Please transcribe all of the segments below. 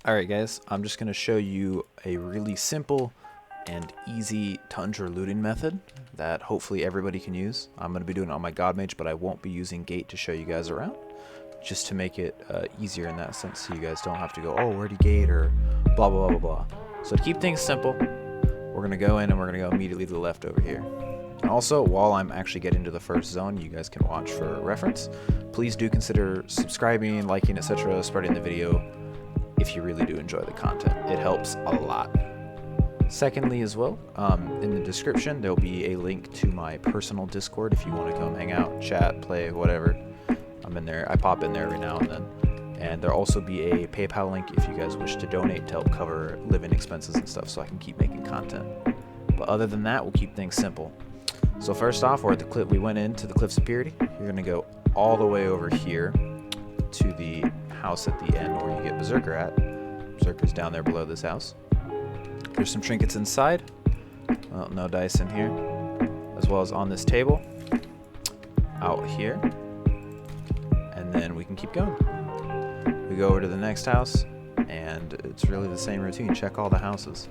Alright guys, I'm just going to show you a really simple and easy Tundra looting method that hopefully everybody can use. I'm going to be doing it on my God Mage, but I won't be using Gate to show you guys around, just to make it easier in that sense so you guys don't have to go, oh, where'd he gate, or blah blah blah blah blah. So to keep things simple, we're going to go in and we're going to go immediately to the left over here. And also, while I'm actually getting to the first zone, you guys can watch for reference. Please do consider subscribing, liking, etc., spreading the video if you really do enjoy the content. It helps a lot. Secondly as well, in the description there'll be a link to my personal Discord if you want to come hang out, chat, play, whatever. I'm in there. I pop in there every now and then. And there'll also be a PayPal link if you guys wish to donate to help cover living expenses and stuff so I can keep making content. But other than that, we'll keep things simple. So first off, we're at the cliff. We went into the Cliff Superiority. You're going to go all the way over here to the house at the end where you get Berserker at. Berserker's down there below this house. There's some trinkets inside. Well, no dice in here. As well as on this table. Out here. And then we can keep going. We go over to the next house, and it's really the same routine. Check all the houses.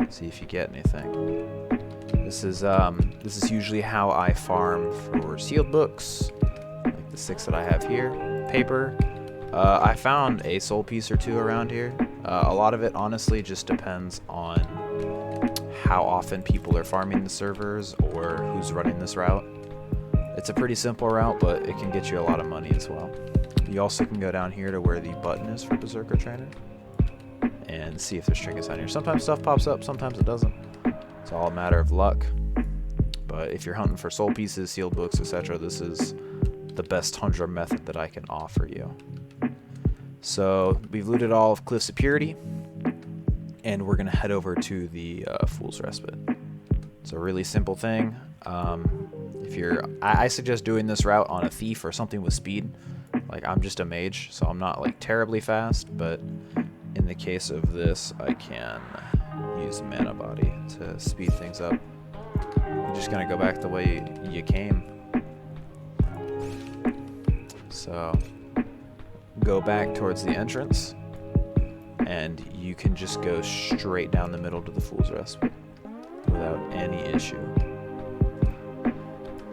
See if you get anything. This is usually how I farm for sealed books, like the 6 that I have here. Paper. I found a soul piece or 2 around here. A lot of it honestly just depends on how often people are farming the servers or who's running this route. It's a pretty simple route, but it can get you a lot of money as well. You also can go down here to where the button is for Berserker Trainer and see if there's trinkets on here. Sometimes stuff pops up, sometimes it doesn't. It's all a matter of luck. But if you're hunting for soul pieces, sealed books, etc., this is the best Tundra method that I can offer you. So we've looted all of Cliff Superiority, and we're gonna head over to the Fool's Respite. It's a really simple thing. I suggest doing this route on a thief or something with speed. Like, I'm just a mage, so I'm not like terribly fast, but in the case of this, I can use mana body to speed things up. You're just gonna go back the way you came. So go back towards the entrance, and you can just go straight down the middle to the Fool's Respite without any issue.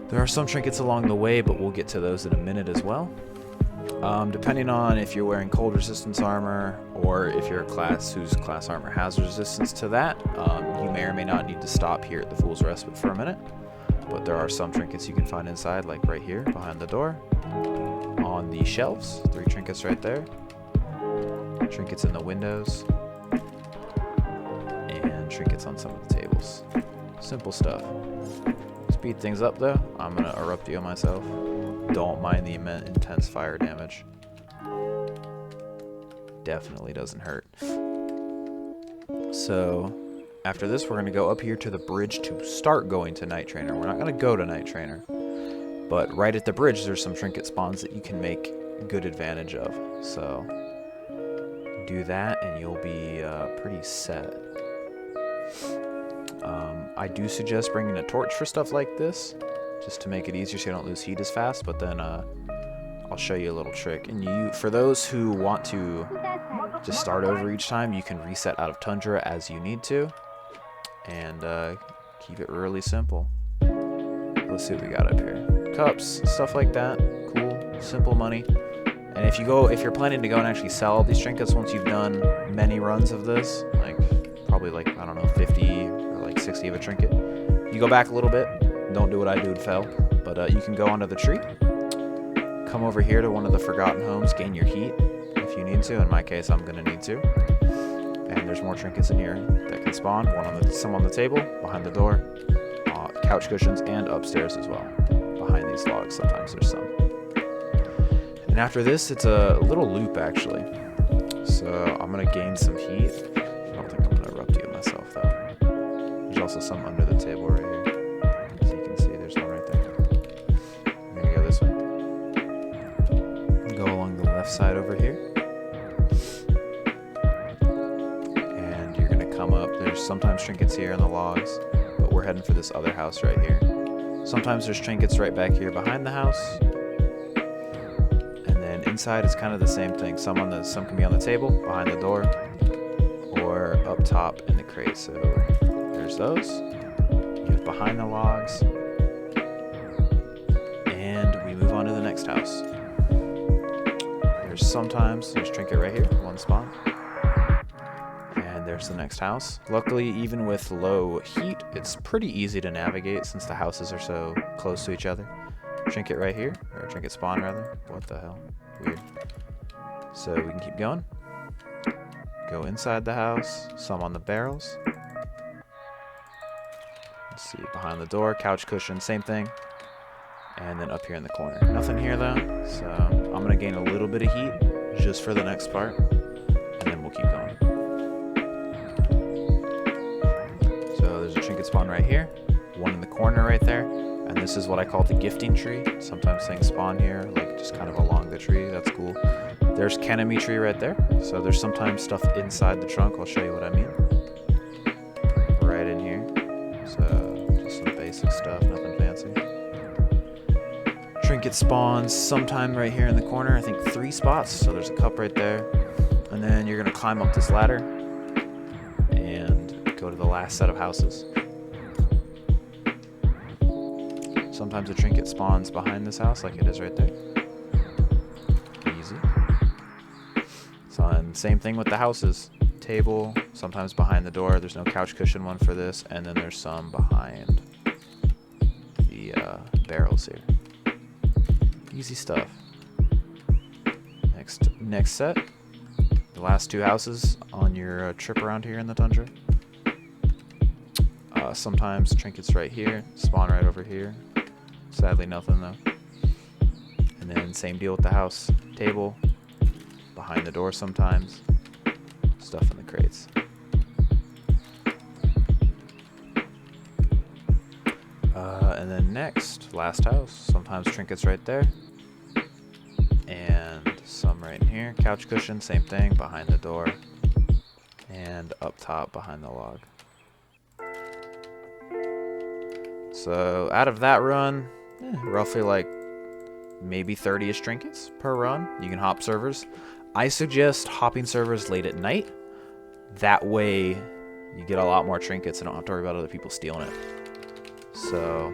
There are some trinkets along the way, but we'll get to those in a minute as well. Depending on if you're wearing cold resistance armor or if you're a class whose class armor has resistance to that, you may or may not need to stop here at the Fool's Respite for a minute. But there are some trinkets you can find inside, like right here behind the door. On the shelves, 3 trinkets right there. Trinkets in the windows. And trinkets on some of the tables. Simple stuff. Speed things up though. I'm gonna erupt you myself. Don't mind the intense fire damage. Definitely doesn't hurt. So after this, we're gonna go up here to the bridge to start going to Night Trainer. We're not gonna go to Night Trainer. But right at the bridge, there's some trinket spawns that you can make good advantage of. So do that and you'll be pretty set. I do suggest bringing a torch for stuff like this, just to make it easier so you don't lose heat as fast. But then I'll show you a little trick. And for those who want to just start over each time, you can reset out of Tundra as you need to. And keep it really simple. Let's see what we got up here. Cups, stuff like that. Cool, simple money. And if you're planning to go and actually sell all these trinkets once you've done many runs of this, like probably like, I don't know, 50 or like 60 of a trinket, you go back a little bit. Don't do what I do and fell, but you can go onto the tree, come over here to one of the Forgotten Homes, gain your heat if you need to. In my case, I'm gonna need to. And there's more trinkets in here that can spawn. Some on the table, behind the door, couch cushions, and upstairs as well. Behind these logs, sometimes there's some. And after this, it's a little loop actually. So I'm gonna gain some heat. I don't think I'm gonna erupt you myself though. There's also some under the table right here. As you can see, there's one right there. I'm gonna go this way. Go along the left side over here. And you're gonna come up. There's sometimes trinkets here in the logs, but we're heading for this other house right here. Sometimes there's trinkets right back here behind the house. And then inside is kind of the same thing. Some can be on the table, behind the door, or up top in the crate. So there's those. You have behind the logs. And we move on to the next house. There's Trinket right here, one spawn. And there's the next house. Luckily, even with low heat, it's pretty easy to navigate since the houses are so close to each other. Trinket right here, or Trinket spawn rather. What the hell? Weird. So we can keep going. Go inside the house, some on the barrels. Let's see, behind the door, couch cushion, same thing. And then up here in the corner. Nothing here though, so I'm gonna gain a little bit of heat just for the next part, and then we'll keep going. So there's a Trinket spawn right here, one in the corner right there, and this is what I call the gifting tree. Sometimes things spawn here, like just kind of along the tree, that's cool. There's Kenemy tree right there, so there's sometimes stuff inside the trunk, I'll show you what I mean. Right in here, so just some basic stuff, nothing fancy. Trinket spawns sometime right here in the corner, I think 3 spots, so there's a cup right there. And then you're gonna climb up this ladder and go to the last set of houses. Sometimes a Trinket spawns behind this house like it is right there. Easy. So, and same thing with the houses. Table, sometimes behind the door. There's no couch cushion one for this, and then there's some behind the barrels here. Easy stuff. Next set. The last 2 houses on your trip around here in the Tundra. Sometimes Trinkets right here, spawn right over here. Sadly nothing though. And then same deal with the house. Table, behind the door sometimes. Stuff in the crates. And then next, last house. Sometimes Trinkets right there. And some right in here. Couch cushion, same thing, behind the door. And up top behind the log. So out of that run, roughly like maybe 30-ish Trinkets per run. You can hop servers. I suggest hopping servers late at night. That way you get a lot more Trinkets and don't have to worry about other people stealing it. So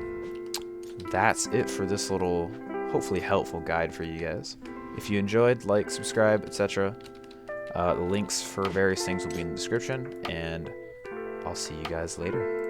that's it for this little, hopefully helpful guide for you guys. If you enjoyed, like, subscribe, etc. The links for various things will be in the description, and I'll see you guys later.